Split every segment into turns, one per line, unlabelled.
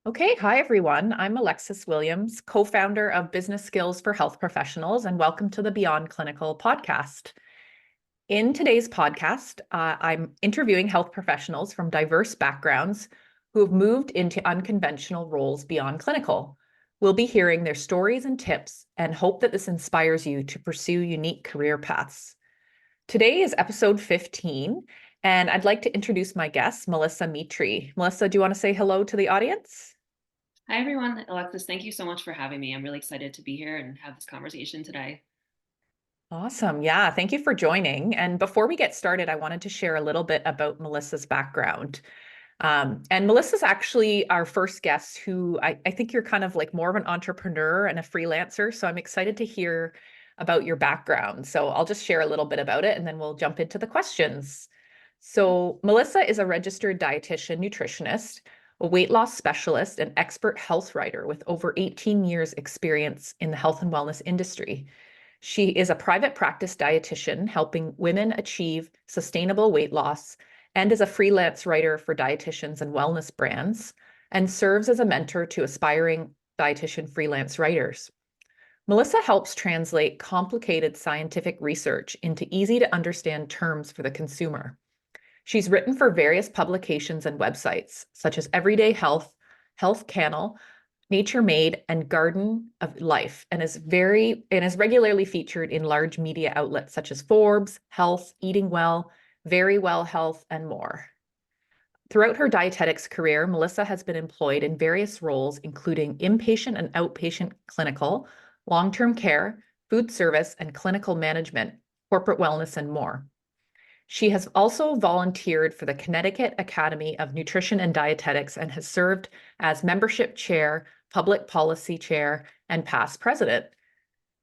Okay, hi everyone. I'm Alexis Williams, co-founder of Business Skills for Health Professionals, and welcome to the Beyond Clinical podcast. In today's podcast, I'm interviewing health professionals from diverse backgrounds who have moved into unconventional roles beyond clinical. We'll be hearing their stories and tips and hope that this inspires you to pursue unique career paths. Today is episode 15, and I'd like to introduce my guest, Melissa Mitri. Melissa, do you want to say hello to the audience?
Hi, everyone. Alexis, thank you so much for having me. I'm really excited to be here and have this conversation today.
Awesome. Yeah, thank you for joining. And before we get started, I wanted to share a little bit about Melissa's background. And Melissa's actually our first guest who I think you're kind of like more of an entrepreneur and a freelancer. So I'm excited to hear about your background. So I'll just share a little bit about it and then we'll jump into the questions. So Melissa is a registered dietitian-nutritionist, a weight loss specialist, and expert health writer with over 18 years experience in the health and wellness industry. She is a private practice dietitian helping women achieve sustainable weight loss and is a freelance writer for dietitians and wellness brands and serves as a mentor to aspiring dietitian freelance writers. Melissa helps translate complicated scientific research into easy to understand terms for the consumer. She's written for various publications and websites such as Everyday Health, Health Canal, Nature Made, and Garden of Life, and is regularly featured in large media outlets such as Forbes, Health, Eating Well, Very Well Health, and more. Throughout her dietetics career, Melissa has been employed in various roles, including inpatient and outpatient clinical, long-term care, food service, and clinical management, corporate wellness, and more. She has also volunteered for the Connecticut Academy of Nutrition and Dietetics and has served as membership chair, public policy chair, and past president.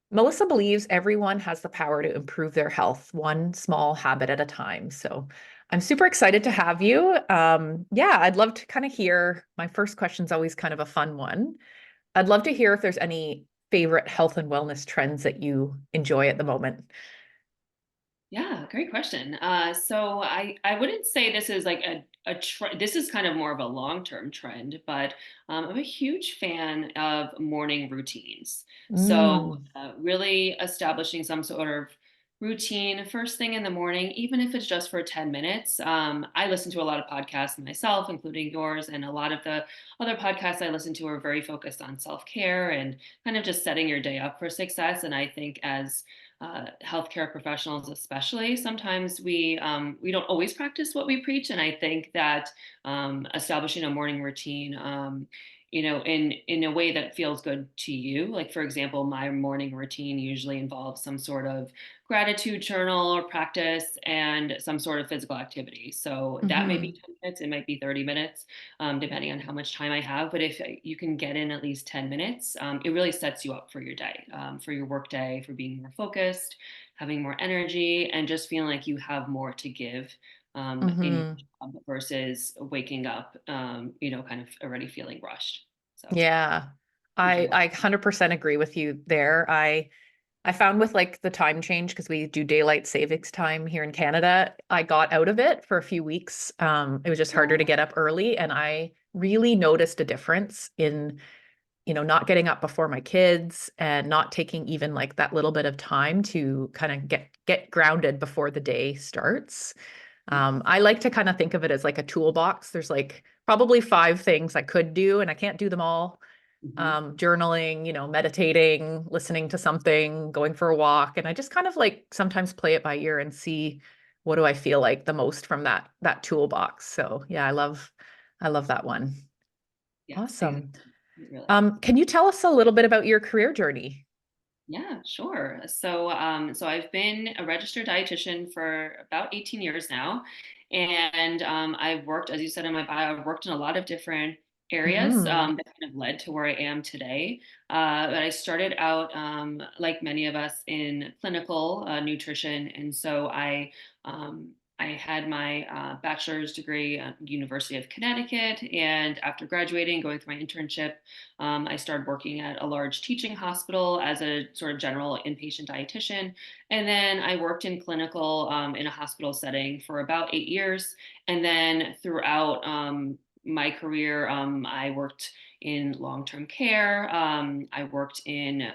Melissa believes everyone has the power to improve their health, one small habit at a time. So I'm super excited to have you. Yeah, I'd love to kind of hear. My first question is always kind of a fun one. I'd love to hear if there's any favorite health and wellness trends that you enjoy at the moment.
Yeah, great question. So I wouldn't say this is like a trend. This is kind of more of a long-term trend, but I'm a huge fan of morning routines. So
Mm,
really establishing some sort of routine first thing in the morning, even if it's just for 10 minutes. I listen to a lot of podcasts myself, including yours, and a lot of the other podcasts I listen to are very focused on self-care and kind of just setting your day up for success. And I think as healthcare professionals, especially, sometimes we don't always practice what we preach, and I think that establishing a morning routine, in a way that feels good to you. Like for example, my morning routine usually involves some sort of gratitude journal or practice and some sort of physical activity. So that may be
mhm.
10 minutes, it might be 30 minutes, depending on how much time I have. But if you can get in at least 10 minutes, it really sets you up for your day, for your work day, for being more focused, having more energy, and just feeling like you have more to give in your
Mhm.
job versus waking up, kind of already feeling rushed. So
Yeah.
enjoy that.
I 100% agree with you there. I found with like the time change because we do daylight savings time here in Canada, I got out of it for a few weeks. It was just harder to get up early, and I really noticed a difference in, not getting up before my kids and not taking even like that little bit of time to kind of get grounded before the day starts. I like to kind of think of it as like a toolbox. There's like probably five things I could do, and I can't do them all.
Mhm.
Journaling, meditating, listening to something, going for a walk, and I just kind of like sometimes play it by ear and see what do I feel like the most from that toolbox. So yeah, I love that one.
Yes,
Awesome.
exactly. Really.
Can you tell us a little bit about your career journey?
Yeah, sure. So I've been a registered dietitian for about 18 years now, and I've worked, as you said in my bio, I've worked in a lot of different areas
Hmm.
that kind of led to where I am today. But I started out, like many of us, in clinical nutrition, and so I had my bachelor's degree at University of Connecticut, and after graduating, going through my internship. I started working at a large teaching hospital as a sort of general inpatient dietitian. And then I worked in clinical in a hospital setting for about 8 years. And then throughout my career, I worked in long-term care. I worked in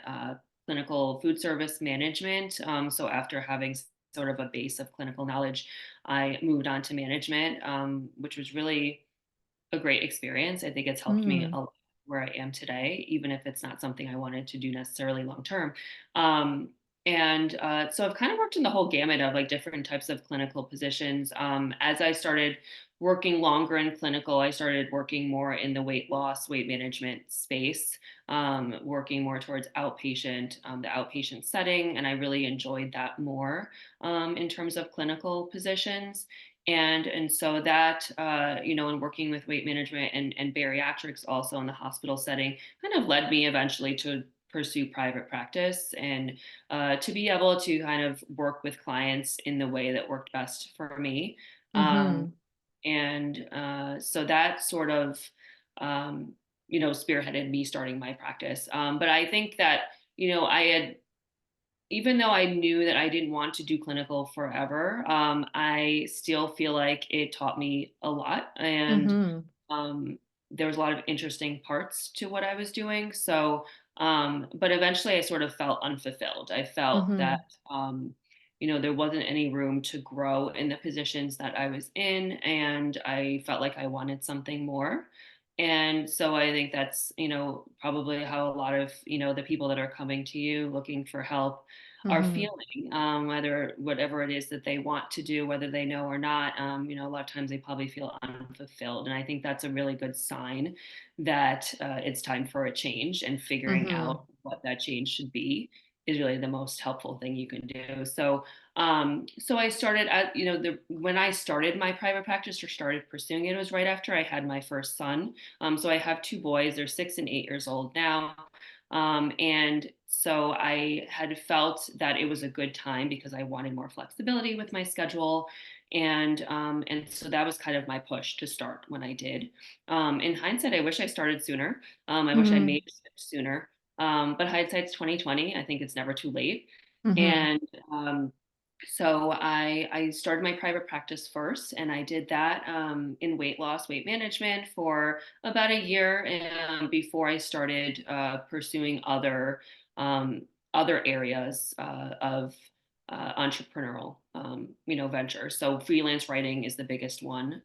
clinical food service management. So after having sort of a base of clinical knowledge, I moved on to management, which was really a great experience. I think it's helped me a
Mm.
lot where I am today, even if it's not something I wanted to do necessarily long term. Um, so I've kind of worked in the whole gamut of like different types of clinical positions. As I started working longer in clinical, I started working more in the weight loss, weight management space, working more towards the outpatient setting, and I really enjoyed that more in terms of clinical positions. And so that and working with weight management and bariatrics also in the hospital setting kind of led me eventually to pursue private practice and to be able to kind of work with clients in the way that worked best for me. um,
Mm-hmm.
so that sort of um, spearheaded me starting my practice. But I think that I had, even though I knew that I didn't want to do clinical forever, I still feel like it taught me a lot. And
Mm-hmm.
um, there was a lot of interesting parts to what I was doing. But eventually I sort of felt unfulfilled. I felt that,
Mm-hmm.
there wasn't any room to grow in the positions that I was in. And I felt like I wanted something more. And so I think that's, probably how a lot of, the people that are coming to you looking for help are
Mm-hmm.
feeling, whether whatever it is that they want to do, whether they know or not. A lot of times they probably feel unfulfilled, and I think that's a really good sign that it's time for a change. And figuring
Mm-hmm.
out what that change should be is really the most helpful thing you can do. So I started at when I started my private practice or started pursuing it, it was right after I had my first son. So I have two boys; they're 6 and 8 years old now. And so I had felt that it was a good time because I wanted more flexibility with my schedule. And so that was kind of my push to start when I did. In hindsight, I wish I started sooner. I wish I
Mm-hmm.
made a switch sooner. But hindsight's 2020. I think it's never too late.
Mm-hmm.
And so I started my private practice first, and I did that in weight loss, weight management for about a year before I started pursuing um, other areas of entrepreneurial, ventures. So freelance writing is the biggest one.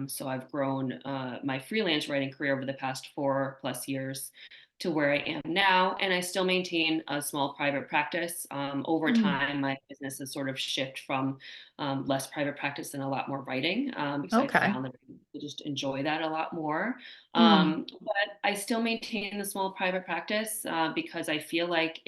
So I've grown my freelance writing career over the past 4+ years to where I am now, and I still maintain a small private practice. Over
Mm.
time, my business has sort of shifted from less private practice and a lot more writing because I
Okay.
found that I just enjoy that a lot more.
Mm.
But I still maintain the small private practice because I feel like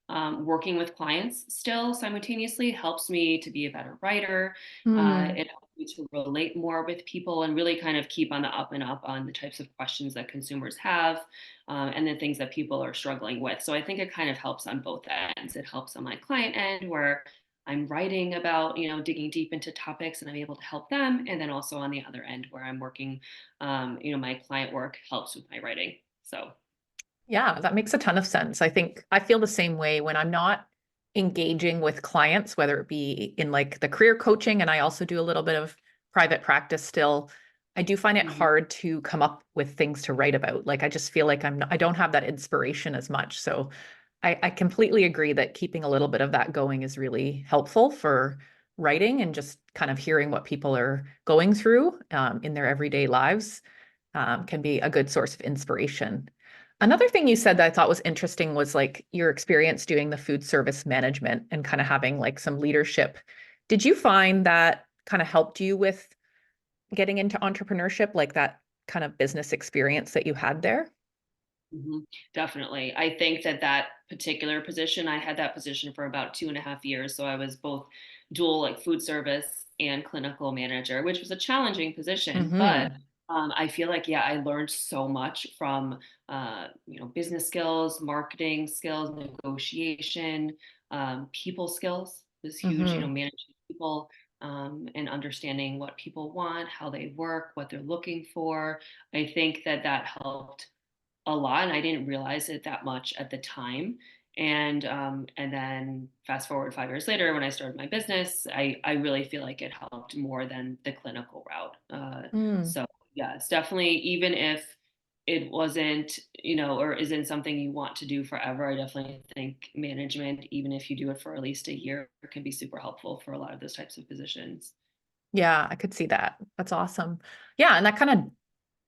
working with clients still simultaneously helps me to be a better writer.
Mm.
It helps me to relate more with people and really kind of keep on the up and up on the types of questions that consumers have and the things that people are struggling with. So I think it kind of helps on both ends. It helps on my client end where I'm writing about, digging deep into topics and I'm able to help them. And then also on the other end where I'm working, my client work helps with my writing. So.
Yeah, that makes a ton of sense. I think I feel the same way when I'm not engaging with clients, whether it be in like the career coaching, and I also do a little bit of private practice still. I do find it
Mhm.
hard to come up with things to write about. Like I just feel like I don't have that inspiration as much. So I completely agree that keeping a little bit of that going is really helpful for writing and just kind of hearing what people are going through in their everyday lives can be a good source of inspiration. Another thing you said that I thought was interesting was like your experience doing the food service management and kind of having like some leadership. Did you find that kind of helped you with getting into entrepreneurship, like that kind of business experience that you had there?
Mhm. Definitely. I think that that particular position, I had that position for about 2.5 years. So I was both dual, like food service and clinical manager, which was a challenging position. But
Hmm.
I feel like, yeah, I learned so much from, business skills, marketing skills, negotiation, people skills was huge,
Hmm.
managing people and understanding what people want, how they work, what they're looking for. I think that that helped a lot, and I didn't realize it that much at the time. And then fast forward 5 years later, when I started my business, I really feel like it helped more than the clinical route.
Mm.
So Yes, definitely. Even if it wasn't, or isn't something you want to do forever, I definitely think management, even if you do it for at least a year, can be super helpful for a lot of those types of positions.
Yeah, I could see that. That's awesome. Yeah, and that kind of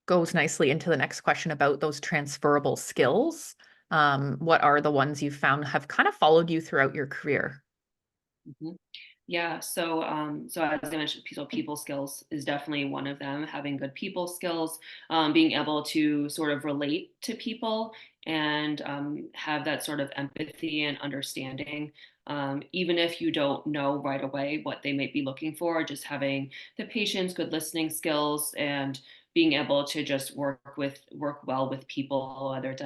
goes nicely into the next question about those transferable skills. What are the ones you found have kind of followed you throughout your career?
Mhm. Yeah, so as I mentioned, people skills is definitely one of them. Having good people skills, being able to sort of relate to people and have that sort of empathy and understanding. Even if you don't know right away what they might be looking for, just having the patience, good listening skills, and being able to just work well with people, whether it's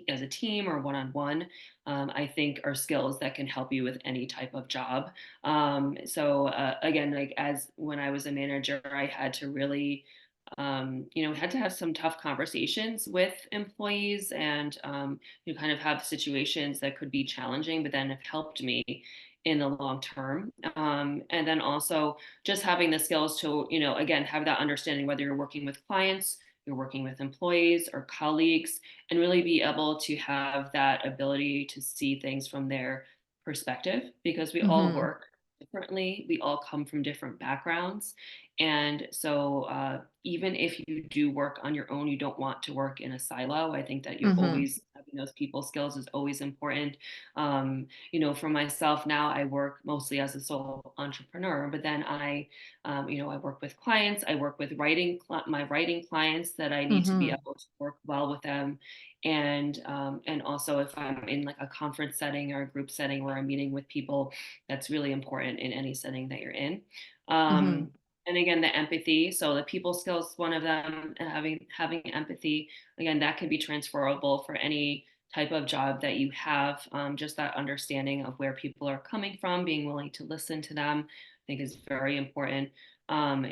as a team or one on one. I think are skills that can help you with any type of job. So again, like as when I was a manager, I had to really, had to have some tough conversations with employees, and you kind of have situations that could be challenging, but then have helped me in the long term. And then also just having the skills to, again, have that understanding whether you're working with clients, you're working with employees or colleagues, and really be able to have that ability to see things from their perspective, because we all
Mm-hmm.
work differently. We all come from different backgrounds. And so, even if you do work on your own, you don't want to work in a silo. I think that you
Mm-hmm.
always having those people skills is always important. For myself now, I work mostly as a solo entrepreneur, but then I work with clients. I work with my writing clients that I need to be
Mm-hmm.
able to work well with them, and also if I'm in like a conference setting or a group setting where I'm meeting with people, that's really important in any setting that you're in.
Mm-hmm.
Um, and again, the empathy. So the people skills, one of them, and having empathy. Again, that can be transferable for any type of job that you have. Just that understanding of where people are coming from, being willing to listen to them, I think is very important. From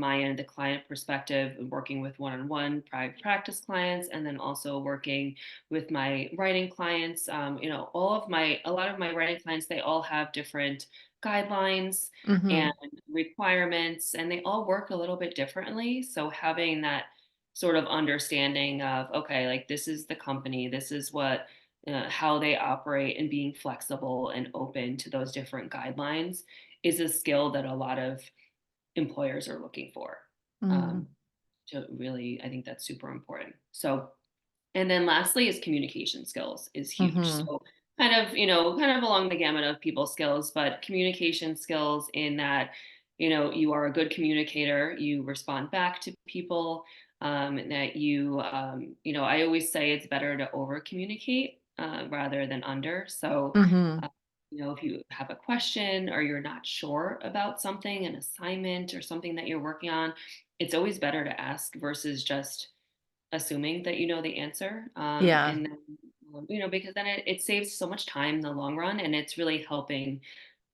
my end, the client perspective, working with one-on-one private practice clients, and then also working with my writing clients. A lot of my writing clients, they all have different guidelines
Mm-hmm.
and requirements, and they all work a little bit differently. So having that sort of understanding of, okay, like this is the company, this is what how they operate, and being flexible and open to those different guidelines is a skill that a lot of employers are looking for.
Mm-hmm.
Um, to really, I think that's super important. So, and then lastly is communication skills is huge.
Mm-hmm.
So kind of along the gamut of people skills, but communication skills in that, you are a good communicator, you respond back to people, that I always say it's better to over communicate rather than under. So,
Mm-hmm.
uh, if you have a question or you're not sure about something, an assignment or something that you're working on, it's always better to ask versus just assuming that you know the answer.
Yeah.
And then, because then it saves so much time in the long run, and it's really helping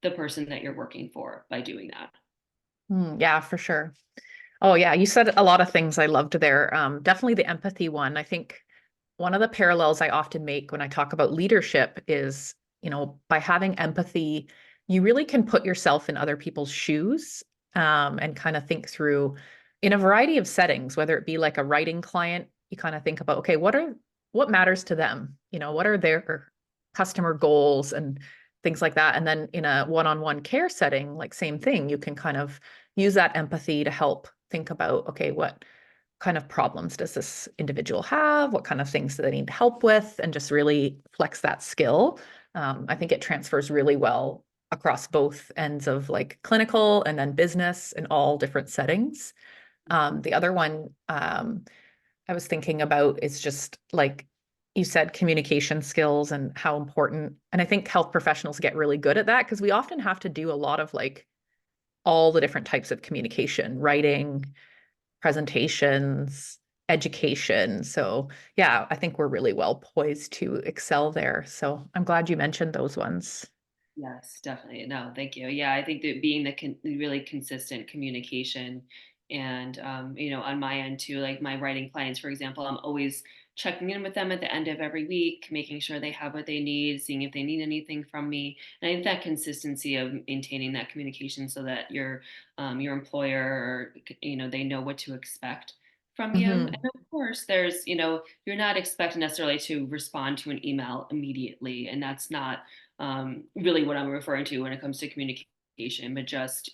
the person that you're working for by doing that.
Yeah, for sure. Oh, yeah. You said a lot of things I loved there. Definitely the empathy one. I think one of the parallels I often make when I talk about leadership is, by having empathy, you really can put yourself in other people's shoes, and kind of think through in a variety of settings, whether it be like a writing client, you kind of think about, okay, what matters to them? What are their customer goals and things like that. And then in a one-on-one care setting, like same thing, you can kind of use that empathy to help think about, okay, what kind of problems does this individual have? What kind of things do they need help with? And just really flex that skill. I think it transfers really well across both ends of like clinical and then business in all different settings. The other one I was thinking about is just like you said, communication skills and how important. And I think health professionals get really good at that because we often have to do a lot of like all the different types of communication, writing, presentations, education. So, yeah, I think we're really well poised to excel there. So, I'm glad you mentioned those ones.
Yes, definitely. No, thank you. Yeah, I think that being really consistent communication, and on my end too, like my writing clients, for example, I'm always checking in with them at the end of every week, making sure they have what they need, seeing if they need anything from me. And I think that consistency of maintaining that communication so that your employer, or, they know what to expect from you. And
Hmm.
of course, there's, you're not expected necessarily to respond to an email immediately. And that's not really what I'm referring to when it comes to communication, but just,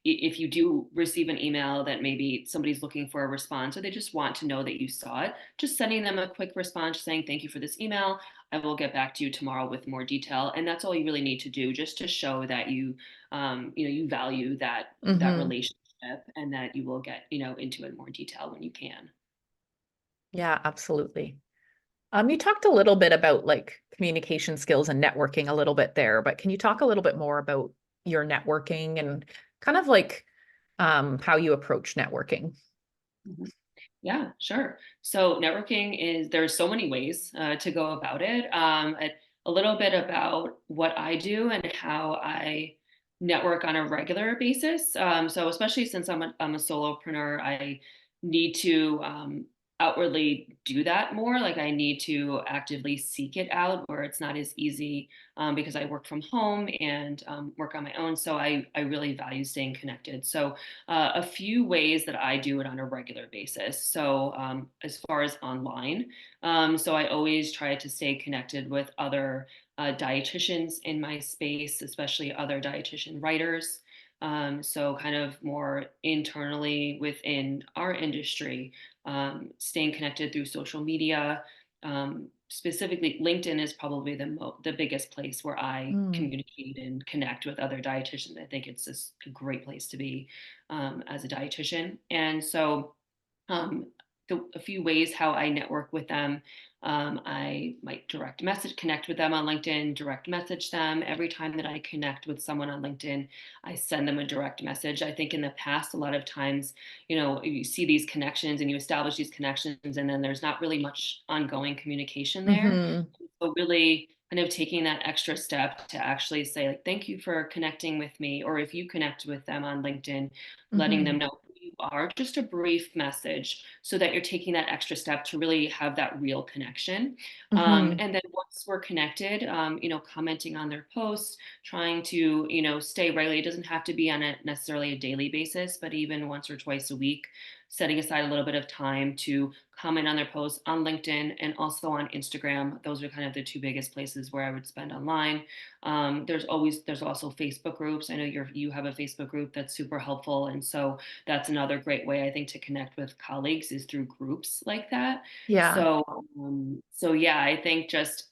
if you do receive an email that maybe somebody's looking for a response, or they just want to know that you saw it, just sending them a quick response saying, thank you for this email. I will get back to you tomorrow with more detail. And that's all you really need to do, just to show that you value that
Hmm.
relationship, and that you will get, into it in more detail when you can.
Yeah, absolutely. You talked a little bit about like communication skills and networking a little bit there, but can you talk a little bit more about your networking and kind of like how you approach networking?
Mhm. Yeah, sure. So networking there's so many ways to go about it. A little bit about what I do and how I network on a regular basis. So especially since I'm a solopreneur, I need to outwardly do that more. Like I need to actively seek it out where it's not as easy, because I work from home and work on my own. So I really value staying connected. So a few ways that I do it on a regular basis. So, as far as online, so I always try to stay connected with other dietitians in my space, especially other dietitian writers. So, kind of more internally within our industry, staying connected through social media. Specifically, LinkedIn is probably the biggest place where I
Mm.
communicate and connect with other dietitians. I think it's just a great place to be, as a dietitian. And so, um, a few ways how I network with them. I might direct message, connect with them on LinkedIn, direct message them. Every time that I connect with someone on LinkedIn, I send them a direct message. I think in the past, a lot of times, you see these connections and you establish these connections, and then there's not really much ongoing communication there.
Hmm.
So really kind of taking that extra step to actually say, like, thank you for connecting with me. Or if you connect with them on LinkedIn, letting them
Hmm.
know who you are, just a brief message, so that you're taking that extra step to really have that real connection.
Hmm.
And then once we're connected, commenting on their posts, trying to, stay regularly. It doesn't have to be on a necessarily a daily basis, but even once or twice a week, setting aside a little bit of time to comment on their posts on LinkedIn and also on Instagram. Those are kind of the two biggest places where I would spend online. There's also Facebook groups. I know you have a Facebook group that's super helpful, and so that's another great way I think to connect with colleagues is through groups like that.
Yeah.
So yeah, I think just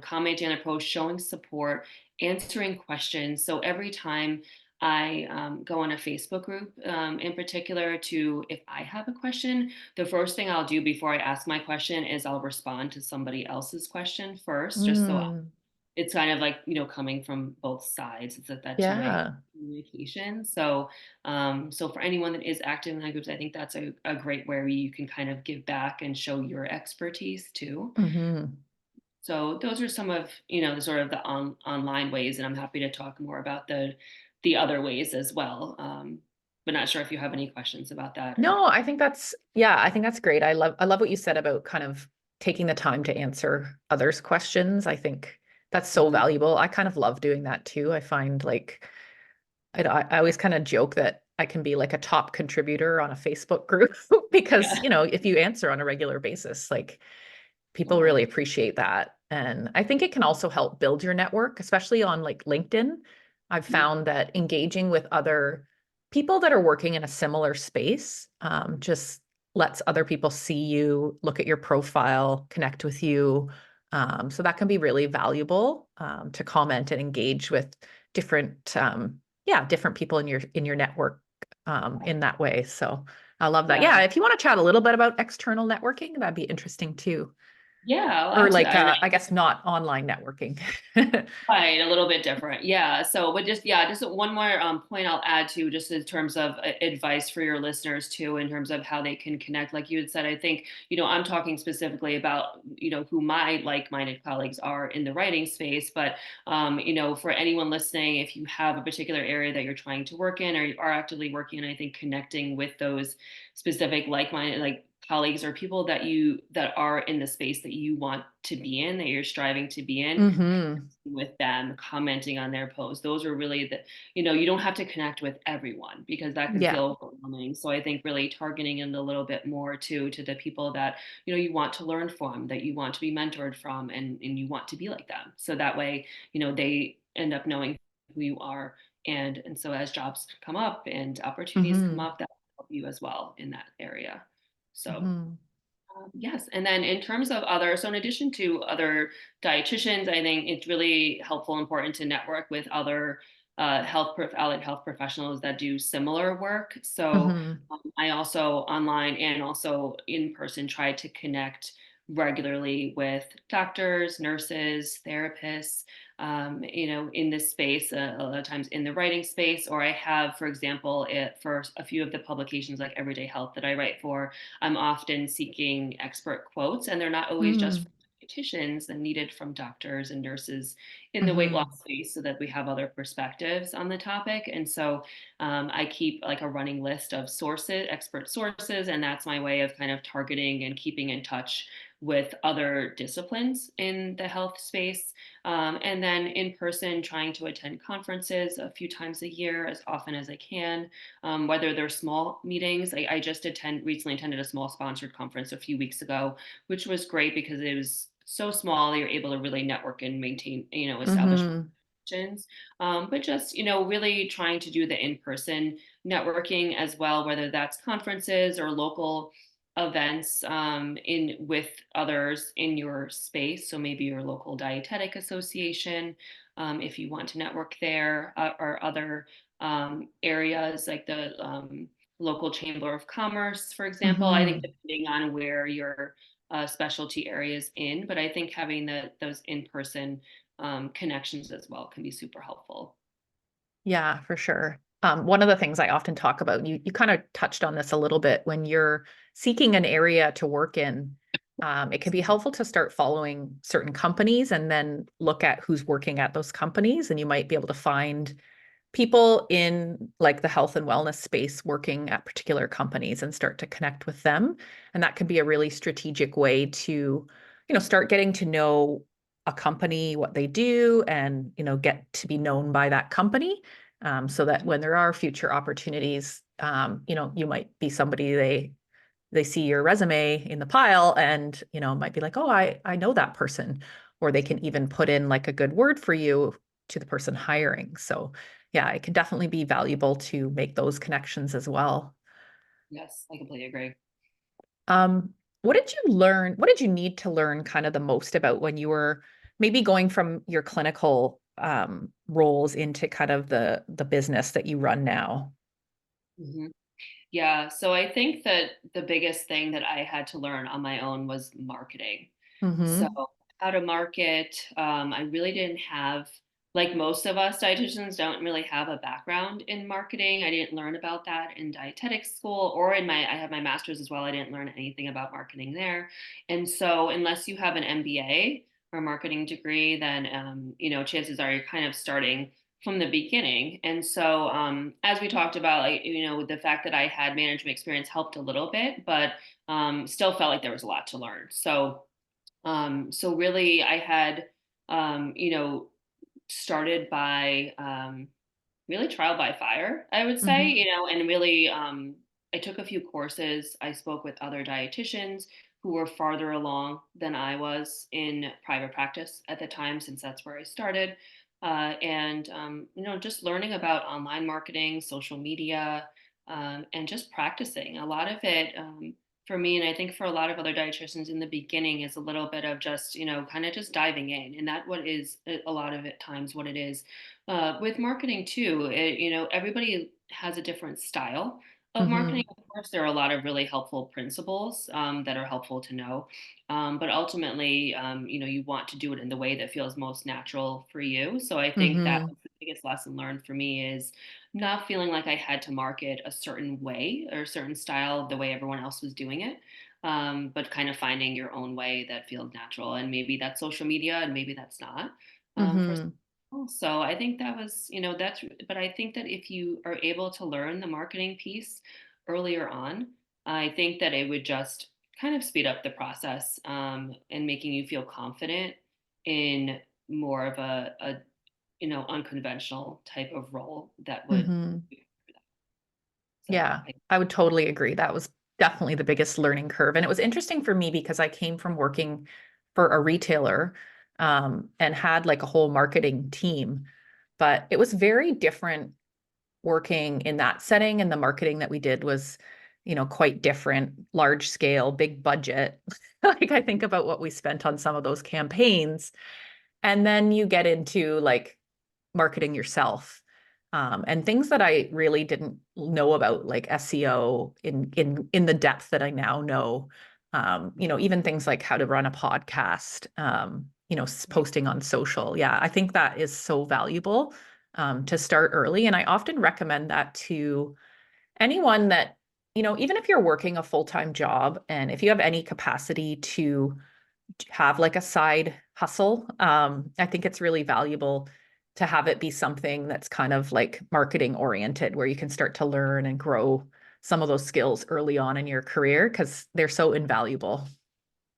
commenting on a post, showing support, answering questions. So every time I go on a Facebook group, in particular, to if I have a question, the first thing I'll do before I ask my question is I'll respond to somebody else's question first, just so
Mm.
it's kind of like, coming from both sides. It's that two-way
Yeah.
communication. So for anyone that is active in that groups, I think that's a great way where you can kind of give back and show your expertise too.
Hmm.
So those are some of, the sort of the online ways, and I'm happy to talk more about the other ways as well. But not sure if you have any questions about that or.
No, I think yeah, I think that's great. I love what you said about kind of taking the time to answer others' questions. I think that's so
Mhm.
valuable. I kind of love doing that too. I find like I always kind of joke that I can be like a top contributor on a Facebook group because,
Yeah,
if you answer on a regular basis, like people
yeah.
really appreciate that. And I think it can also help build your network, especially on like LinkedIn. I've
Mhm.
found that engaging with other people that are working in a similar space just lets other people see you, look at your profile, connect with you. So that can be really valuable to comment and engage with different, yeah, different people in your network in that way. So I love that.
Yeah,
Yeah, if you want to chat a little bit about external networking, that'd be interesting too.
yeah, I'll
Or
add to
like,
that.
I guess not online networking.
Right, a little bit different. Yeah. So, but just one more point I'll add to, just in terms of advice for your listeners too, in terms of how they can connect. Like you had said, I think, I'm talking specifically about, who my like-minded colleagues are in the writing space. But, for anyone listening, if you have a particular area that you're trying to work in or you are actively working in, I think connecting with those specific like-minded, like colleagues or people that are in the space that you want to be in, that you're striving to be in,
Mm-hmm.
with them, commenting on their posts. Those are really you don't have to connect with everyone because that can
Yeah.
feel overwhelming. So I think really targeting it a little bit more to the people that, you want to learn from, that you want to be mentored from, and you want to be like them. So that way, they end up knowing who you are. And so as jobs come up and opportunities come
Mm-hmm.
up, that will help you as well in that area. So
Mm-hmm.
yes. And then in terms of so in addition to other dietitians, I think it's really helpful, important to network with other allied health professionals that do similar work. So
Mm-hmm.
I also online and also in person try to connect regularly with doctors, nurses, therapists, in this space, a lot of times in the writing space, or I have, for example, for a few of the publications like Everyday Health that I write for, I'm often seeking expert quotes, and they're not always just
Mm-hmm.
from dietitians and needed from doctors and nurses in the weight
Mm-hmm.
loss space so that we have other perspectives on the topic. And so I keep like a running list of sources, expert sources, and that's my way of kind of targeting and keeping in touch with other disciplines in the health space. And then in person, trying to attend conferences a few times a year as often as I can, whether they're small meetings. I just recently attended a small sponsored conference a few weeks ago, which was great because it was so small. You're able to really network and maintain, establish
Mm-hmm.
connections. But just, really trying to do the in-person networking as well, whether that's conferences or local events in with others in your space. So maybe your local dietetic association, if you want to network there, or other areas like the local chamber of commerce, for example. I think
Mm-hmm.
depending on where your specialty area is in, but I think having those in-person connections as well can be super helpful.
Yeah, for sure. One of the things I often talk about, you kind of touched on this a little bit when you're seeking an area to work in. It can be helpful to start following certain companies and then look at who's working at those companies, and you might be able to find people in like the health and wellness space working at particular companies and start to connect with them. And that can be a really strategic way to, start getting to know a company, what they do, and, get to be known by that company. So that when there are future opportunities, you might be somebody they see your resume in the pile and, might be like, oh, I know that person. Or they can even put in like a good word for you to the person hiring. So yeah, it can definitely be valuable to make those connections as well.
Yes, I completely agree.
What did you learn? What did you need to learn kind of the most about when you were maybe going from your clinical roles into kind of the business that you run now?
Mhm. Yeah, so I think that the biggest thing that I had to learn on my own was marketing. So,
Mm-hmm.
how to market, I really didn't have, like most of us dietitians, don't really have a background in marketing. I didn't learn about that in dietetics school or I have my master's as well. I didn't learn anything about marketing there. And so, unless you have an MBA or marketing degree, then, chances are you're kind of starting from the beginning. And so, as we talked about, like, the fact that I had management experience helped a little bit, but still felt like there was a lot to learn. So really, I had, started by really trial by fire, I would say,
Mm-hmm.
and really, I took a few courses. I spoke with other dietitians who were farther along than I was in private practice at the time, since that's where I started. And, just learning about online marketing, social media, and just practicing. A lot of it, for me, and I think for a lot of other dietitians in the beginning, is a little bit of just, kind of just diving in. And that what is a lot of it times what it is with marketing too. Everybody has a different style of
Mm-hmm.
marketing. Of course, there are a lot of really helpful principles that are helpful to know, but ultimately, you want to do it in the way that feels most natural for you. So I think that
Mm-hmm.
was the biggest lesson learned for me is not feeling like I had to market a certain way or a certain style the way everyone else was doing it. But kind of finding your own way that feels natural, and maybe that's social media, and maybe that's not. For
Mm-hmm.
so I think that was, but I think that if you are able to learn the marketing piece earlier on, I think that it would just kind of speed up the process, and making you feel confident in more of a unconventional type of role that would.
Hmm.
So
Yeah, I would totally agree. That was definitely the biggest learning curve. And it was interesting for me because I came from working for a retailer and had like a whole marketing team, but it was very different working in that setting. And the marketing that we did was, quite different, large scale, big budget. Like I think about what we spent on some of those campaigns. And then you get into like marketing yourself. And things that I really didn't know about, like SEO in the depth that I now know. Even things like how to run a podcast, posting on social. Yeah, I think that is so valuable to start early. And I often recommend that to anyone that, even if you're working a full-time job and if you have any capacity to have like a side hustle. I think it's really valuable to have it be something that's kind of like marketing oriented, where you can start to learn and grow some of those skills early on in your career because they're so invaluable.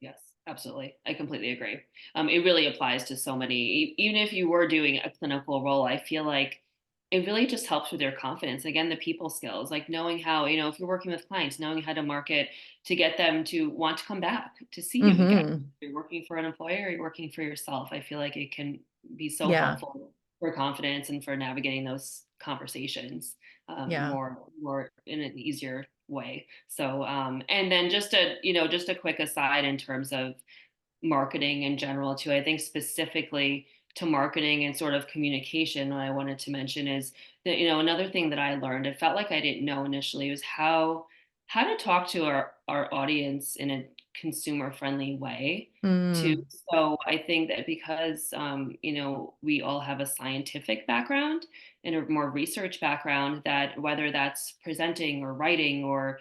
yes, absolutely. I completely agree. It really applies to so many, even if you were doing a clinical role, I feel like it really just helps with your confidence. Again, the people skills, like knowing how, if you're working with clients, knowing how to market to get them to want to come back to see you again.
Hmm.
If you're working for an employer, or you're working for yourself. I feel like it can be so
Yeah.
helpful for confidence and for navigating those conversations,
Yeah.
more in an easier way. So, and then just a quick aside in terms of marketing in general too. I think specifically to marketing and sort of communication, what I wanted to mention is that, another thing that I learned, it felt like I didn't know initially, was how to talk to our audience in a consumer friendly way too.
Mm.
So I think that because we all have a scientific background and a more research background, that whether that's presenting or writing or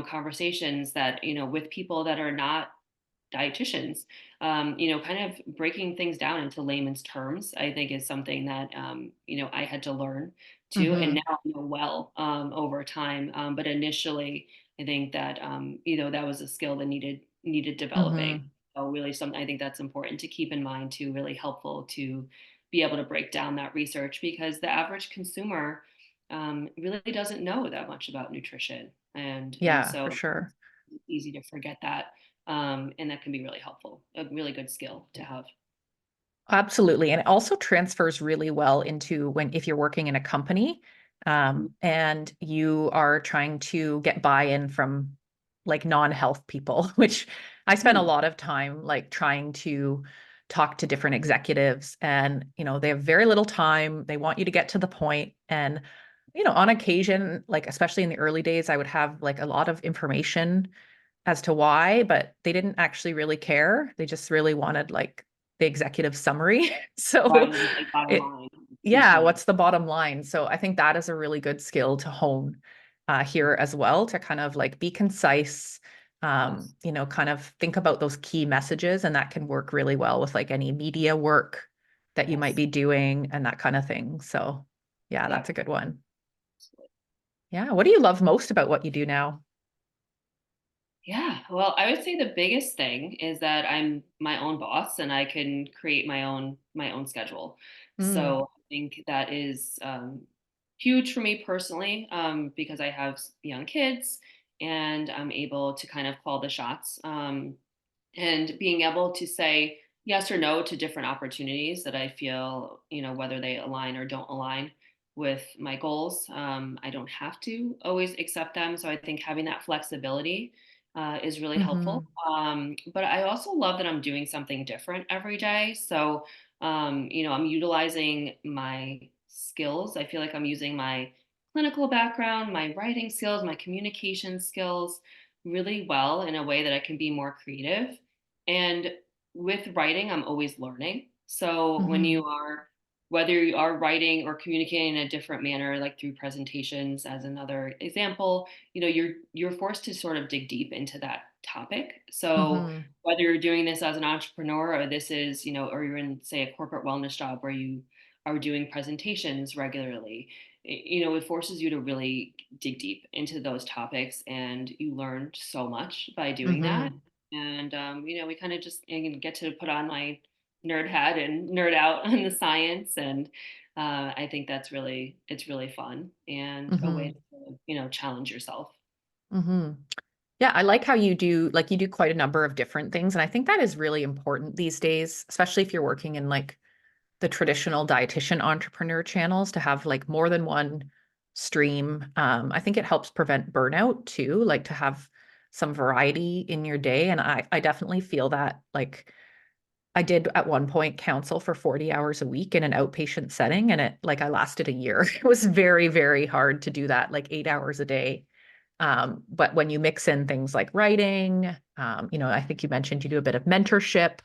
conversations that with people that are not dietitians, kind of breaking things down into layman's terms, I think is something that, I had to learn too. And now
Hmm.
I know well, over time. But initially, I think that, that was a skill that needed developing.
Hmm.
So really something I think that's important to keep in mind too, really helpful to be able to break down that research, because the average consumer, really doesn't know that much about nutrition. And
Yeah, for
so
sure.
it's easy to forget that, and that can be really helpful, a really good skill to have.
Absolutely. And it also transfers really well into when if you're working in a company
Mhm.
and you are trying to get buy-in from like non-health people, which I spent a
Mm.
lot of time like trying to talk to different executives and they have very little time. They want you to get to the point. And on occasion, like especially in the early days, I would have like a lot of information as to why, but they didn't actually really care. They just really wanted like the executive summary. So
Right, just like bottom
it,
line, key
yeah,
points.
what's the bottom line? So I think that is a really good skill to hone here as well, to kind of like be concise,
Yes.
kind of think about those key messages, and that can work really well with like any media work that you might
Yes.
be doing and that kind of thing. So yeah, that's a
Yep.
good one. Yeah. What do you love most about what you do now?
Yeah, well, I would say the biggest thing is that I'm my own boss and I can create my own schedule.
Mm,
So I think that is, huge for me personally, because I have young kids and I'm able to kind of call the shots. And being able to say yes or no to different opportunities that I feel, whether they align or don't align with my goals. I don't have to always accept them. So I think having that flexibility, is really helpful.
hmm.
But I also love that I'm doing something different every day. So, I'm utilizing my skills. I feel like I'm using my clinical background, my writing skills, my communication skills really well in a way that I can be more creative. And with writing, I'm always learning. So
Hmm.
whether you are writing or communicating in a different manner, like through presentations, as another example, you're forced to sort of dig deep into that topic. So
Hmm.
whether you're doing this as an entrepreneur, or this is, or you're in, say, a corporate wellness job where you are doing presentations regularly, it forces you to really dig deep into those topics, and you learn so much by doing that.
Hmm.
And we kind of just get to put on my nerd hat and nerd out on the science, and I think it's really fun and a way
Hmm.
to challenge yourself.
Hmm. Yeah, I like how you do quite a number of different things. And I think that is really important these days, especially if you're working in like the traditional dietitian entrepreneur channels to have like more than one stream. I think it helps prevent burnout too, like to have some variety in your day. And I definitely feel that like I did at one point counsel for 40 hours a week in an outpatient setting, and I lasted a year. It was very, very hard to do that, like 8 hours a day. But when you mix in things like writing, I think you mentioned you do a bit of mentorship,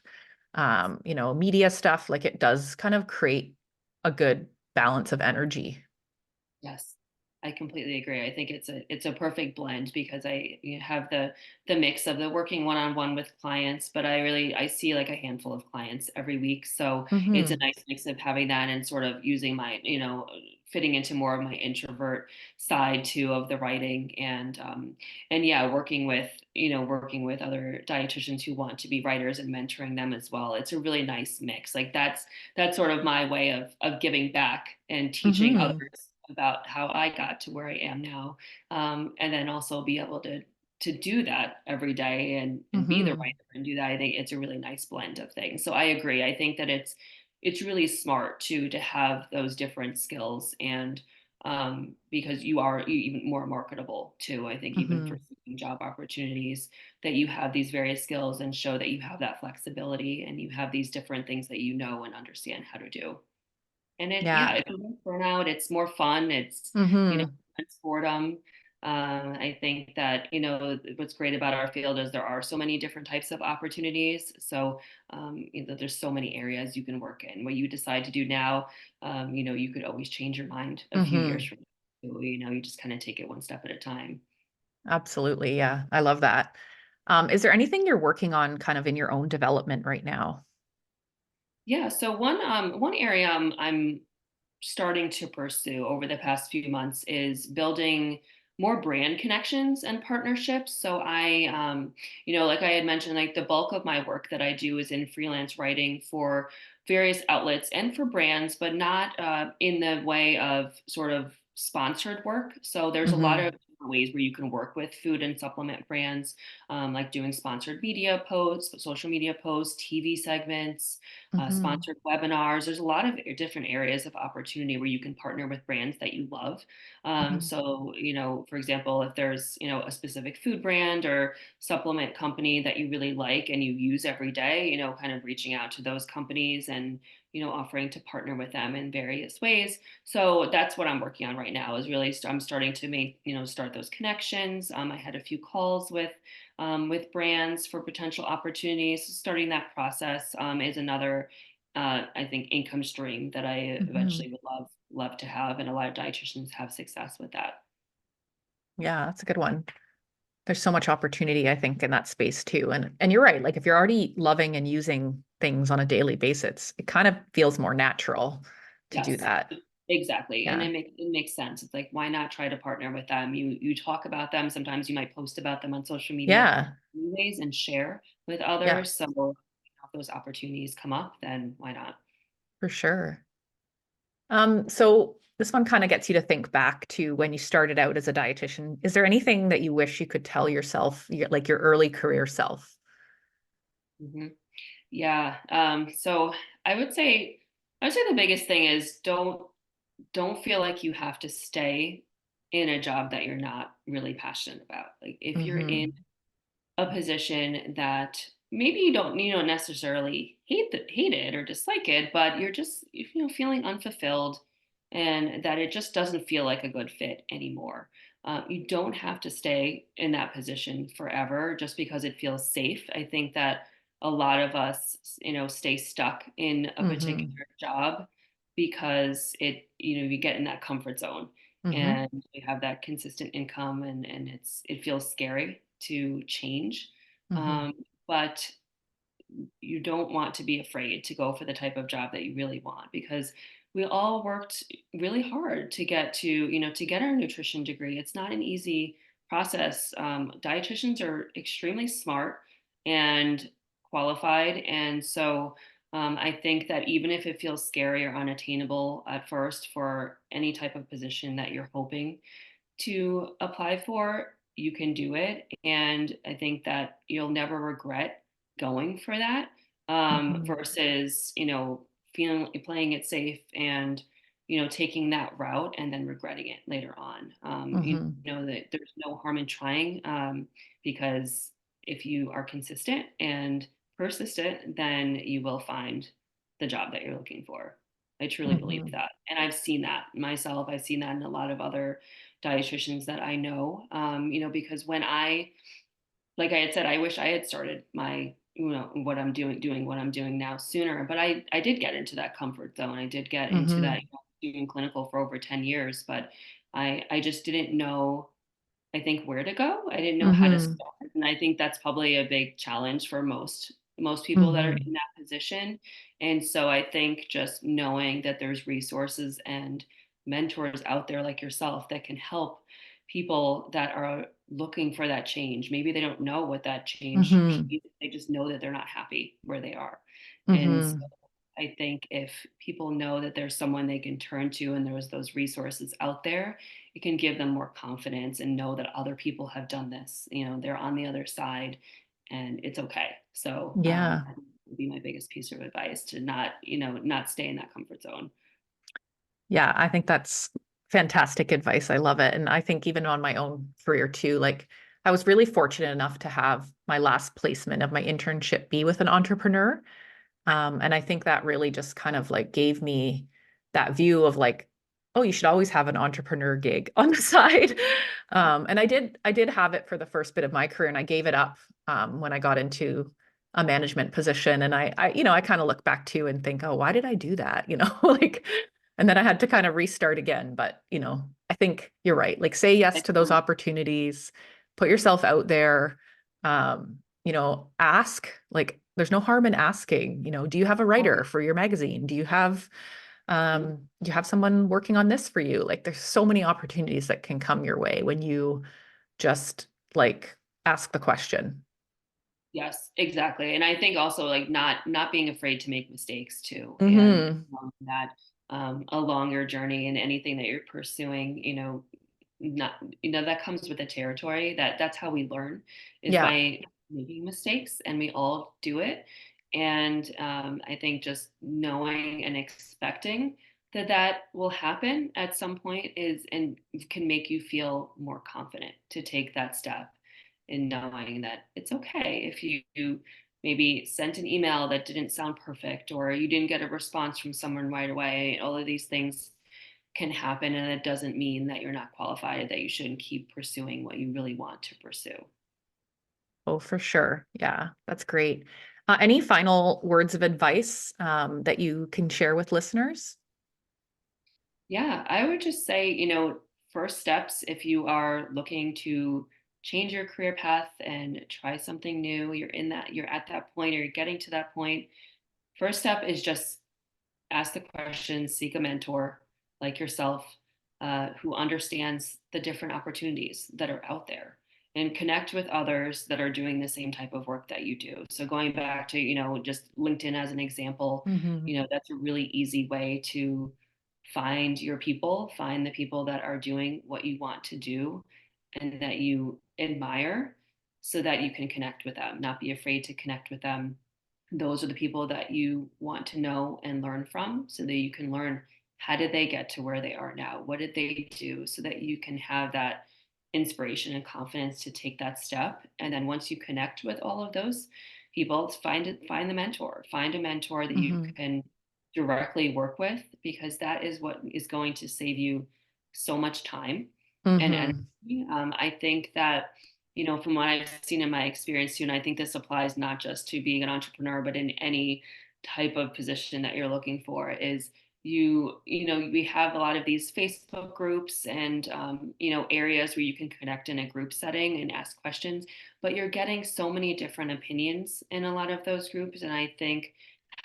media stuff, like it does kind of create a good balance of energy.
Yes, I completely agree. I think it's a perfect blend because you have the mix of the working one-on-one with clients, but I see like a handful of clients every week. So it's a
Hmm.
nice mix of having that and sort of using my, fitting into more of my introvert side too of the writing, and yeah, working with other dietitians who want to be writers and mentoring them as well. It's a really nice mix. Like that's sort of my way of giving back and teaching
Hmm.
others about how I got to where I am now, and then also be able to do that every day and be the
Hmm.
writer and do that. I think it's a really nice blend of things. So I agree. I think that it's really smart to have those different skills, and because you are even more marketable too. I think even for
Hmm.
seeking job opportunities, that you have these various skills and show that you have that flexibility and you have these different things that you know and understand how to do. And yeah,
Yeah.
it's less burnout. It's more fun. You know,
Hmm.
it's boredom. I think that, what's great about our field is there are so many different types of opportunities. So, there's so many areas you can work in. What you decide to do now, you could always change your mind a few years
Hmm.
from now. So, you just kind of take it one step at a time.
Absolutely. Yeah. I love that. Is there anything you're working on kind of in your own development right now?
Yeah. So one area I'm starting to pursue over the past few months is building more brand connections and partnerships. So like I had mentioned, like the bulk of my work that I do is in freelance writing for various outlets and for brands, but not in the way of sort of sponsored work. So there's a lot of
Hmm.
different ways where you can work with food and supplement brands, like doing sponsored media posts, social media posts, TV segments,
Hmm.
sponsored webinars. There's a lot of different areas of opportunity where you can partner with brands that you love.
Hmm.
So, for example, if there's, a specific food brand or supplement company that you really like and you use every day, kind of reaching out to those companies and, offering to partner with them in various ways. So that's what I'm working on right now is really, I'm starting to start those connections. I had a few calls with brands for potential opportunities. Starting that process is another, I think, income stream that I
Hmm.
eventually would love to have, and a lot of dietitians have success with that.
Yeah, that's a good one. There's so much opportunity, I think, in that space too. And you're right. Like if you're already loving and using things on a daily basis, it kind of feels more natural to do
Yes,
that.
exactly, and
Yeah.
it makes sense. It's like, why not try to partner with them? You talk about them. Sometimes you might post about them on social media,
Yeah.
anyways, and share with
Yeah,
others. So if those opportunities come up, then why not?
for sure. So this one kind of gets you to think back to when you started out as a dietitian. Is there anything that you wish you could tell yourself, like your early career self?
Mhm. Yeah. So I would say I would say the biggest thing is don't feel like you have to stay in a job that you're not really passionate about. Like if you're in
Hmm.
a position that maybe you don't necessarily hate it or dislike it, but you're just feeling unfulfilled, and that it just doesn't feel like a good fit anymore. You don't have to stay in that position forever just because it feels safe. I think that a lot of us, stay stuck in a
Hmm.
particular job because you get in that comfort zone
Hmm.
and you have that consistent income, and it feels scary to change.
Hmm.
um, but you don't want to be afraid to go for the type of job that you really want, because we all worked really hard to get to, to get our nutrition degree. It's not an easy process. Dietitians are extremely smart and qualified. And so I think that even if it feels scary or unattainable at first for any type of position that you're hoping to apply for, you can do it. And I think that you'll never regret going for that,
Mhm.
versus, feeling playing it safe and, taking that route and then regretting it later on. You
Mhm.
know that there's no harm in trying, because if you are consistent and persistent, then you will find the job that you're looking for. I truly believe
Mhm.
that. And I've seen that myself. I've seen that in a lot of other dietitians that I know, because like I had said, I wish I had started my, what I'm doing what I'm doing now sooner. But I did get into that comfort zone. I did get into that,
Mhm.
doing clinical for over 10 years, but I just didn't know, I think, where to go. I didn't know how to
Mhm.
start. And I think that's probably a big challenge for most people that are in
Mhm.
that position. And so I think just knowing that there's resources and mentors out there like yourself that can help people that are looking for that change. Maybe they don't know what that change
Mhm.
is. They just know that they're not happy where they are. And so
Mhm.
I think if people know that there's someone they can turn to and there's those resources out there, it can give them more confidence and know that other people have done this. They're on the other side, and it's okay. So
Yeah.
that would be my biggest piece of advice, to not stay in that comfort zone.
Yeah, I think that's fantastic advice. I love it. And I think even on my own career too, like I was really fortunate enough to have my last placement of my internship be with an entrepreneur. And I think that really just kind of like gave me that view of like, oh, you should always have an entrepreneur gig on the side. And I did have it for the first bit of my career, and I gave it up when I got into a management position. And I kind of look back too and think, oh, why did I do that? Like, and then I had to kind of restart again. But I think you're right. Like, say yes to those opportunities, put yourself out there. Ask, like there's no harm in asking, do you have a writer for your magazine? Do you have someone working on this for you? Like there's so many opportunities that can come your way when you just like ask the question.
Yes, exactly. And I think also, like, not being afraid to make mistakes too, and
Hmm.
that a longer journey in anything that you're pursuing, not that comes with the territory. That's how we learn, is
Yeah.
by making mistakes, and we all do it. And I think just knowing and expecting that that will happen at some point is, and can make you feel more confident to take that step, in knowing that it's okay if you maybe sent an email that didn't sound perfect, or you didn't get a response from someone right away. All of these things can happen, and it doesn't mean that you're not qualified, that you shouldn't keep pursuing what you really want to pursue.
Oh, for sure. Yeah, that's great. Any final words of advice that you can share with listeners?
Yeah, I would just say, first steps, if you are looking to change your career path and try something new, you're at that point, or you're getting to that point. First step is just ask the questions, seek a mentor like yourself, who understands the different opportunities that are out there, and connect with others that are doing the same type of work that you do. So going back to, just LinkedIn as an example,
Hmm.
that's a really easy way to find your people, find the people that are doing what you want to do and that you admire, so that you can connect with them, not be afraid to connect with them. Those are the people that you want to know and learn from, so that you can learn, how did they get to where they are now? What did they do? So that you can have that inspiration and confidence to take that step. And then once you connect with all of those people, find the mentor, find a mentor that you
Hmm.
can directly work with, because that is what is going to save you so much time and
Hmm.
energy. I think that, from what I've seen in my experience too, and I think this applies not just to being an entrepreneur, but in any type of position that you're looking for, is we have a lot of these Facebook groups and, areas where you can connect in a group setting and ask questions, but you're getting so many different opinions in a lot of those groups. And I think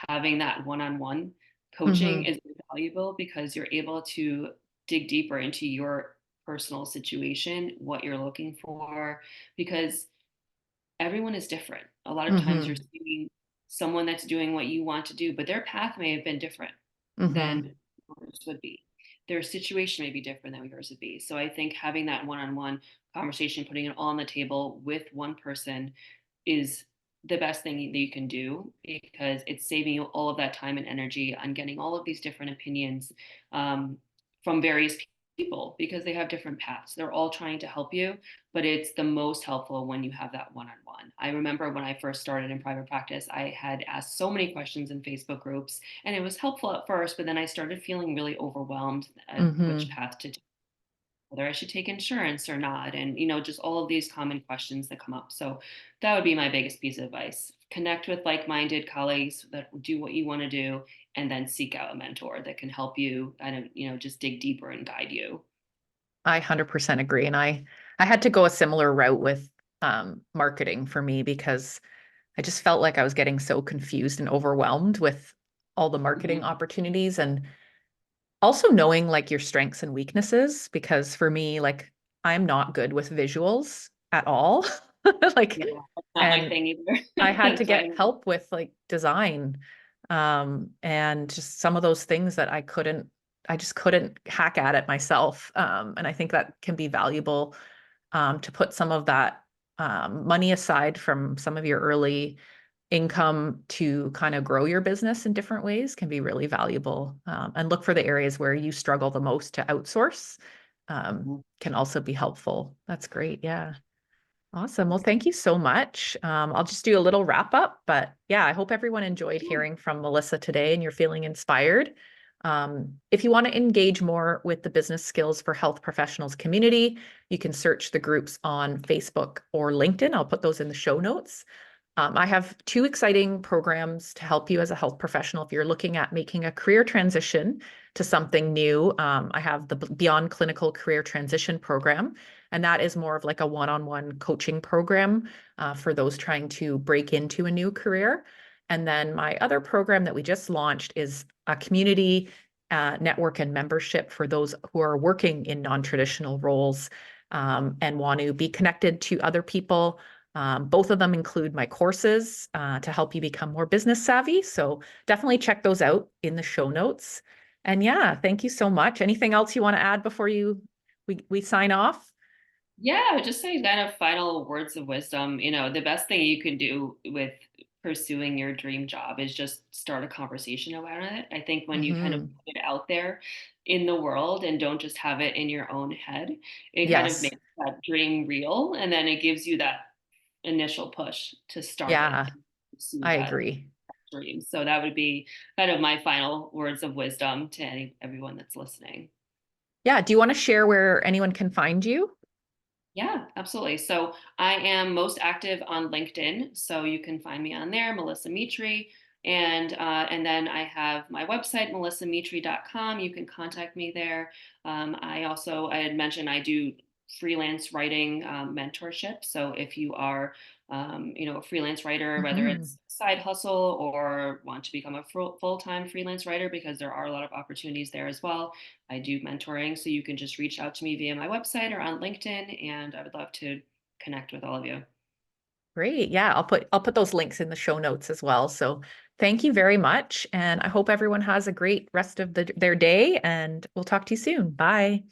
having that one-on-one coaching
Mm-hmm.
is valuable because you're able to dig deeper into your personal situation, what you're looking for, because everyone is different. A lot of times you're
Mm-hmm.
seeing someone that's doing what you want to do, but their path may have been different
Mm-hmm.
than yours would be. Their situation may be different than yours would be. So I think having that one-on-one conversation, putting it all on the table with one person is the best thing that you can do, because it's saving you all of that time and energy on getting all of these different opinions um, from various people, because they have different paths. They're all trying to help you, but it's the most helpful when you have that one-on-one. I remember when I first started in private practice, I had asked so many questions in Facebook groups, and it was helpful at first, but then I started feeling really overwhelmed at which
Mm-hmm.
path to take, whether I should take insurance or not, and just all of these common questions that come up. So that would be my biggest piece of advice. Connect with like-minded colleagues that do what you want to do, and then seek out a mentor that can help you kind of, just dig deeper and guide you.
I 100% agree. And I had to go a similar route with marketing for me because I just felt like I was getting so confused and overwhelmed with all the marketing
Mhm.
opportunities and also knowing like your strengths and weaknesses. Because for me, like I'm not good with visuals at all. Like,
Yeah, that's not my
and
thing
I had
either.
to
So
get help with like design, and just some of those things that I just couldn't hack at it myself. And I think that can be valuable, to put some of that money aside from some of your early income to kind of grow your business in different ways can be really valuable. And look for the areas where you struggle the most to outsource, can also be helpful. That's great. Yeah. Awesome. Well, thank you so much. I'll just do a little wrap up, but yeah, I hope everyone enjoyed hearing from Melissa today and you're feeling inspired. If you want to engage more with the Business Skills for Health Professionals community, you can search the groups on Facebook or LinkedIn. I'll put those in the show notes. I have two exciting programs to help you as a health professional if you're looking at making a career transition to something new. I have the Beyond Clinical Career Transition program, and that is more of like a one-on-one coaching program for those trying to break into a new career. And then my other program that we just launched is a community network and membership for those who are working in non-traditional roles, and want to be connected to other people. Both of them include my courses to help you become more business savvy. So definitely check those out in the show notes. And yeah, thank you so much. Anything else you want to add before we sign off?
Yeah, I would just say kind of final words of wisdom. The best thing you can do with pursuing your dream job is just start a conversation about it. I think when you kind of
Hmm.
put it out there in the world and don't just have it in your own head, it kind of
Yes.
makes that dream real. And then it gives you that initial push to start it
Yeah,
and pursue
I
that
agree.
dream. So that would be kind of my final words of wisdom to everyone that's listening.
Yeah. Do you want to share where anyone can find you?
Yeah, absolutely. So I am most active on LinkedIn, so you can find me on there, Melissa Mitri, and then I have my website, melissamitri.com. You can contact me there. I had mentioned I do freelance writing mentorship. So if you are a freelance writer, whether
Hmm.
it's side hustle or want to become a full-time freelance writer, because there are a lot of opportunities there as well. I do mentoring, so you can just reach out to me via my website or on LinkedIn, and I would love to connect with all of you.
Great. Yeah, I'll put those links in the show notes as well. So thank you very much. And I hope everyone has a great rest of their day, and we'll talk to you soon. Bye.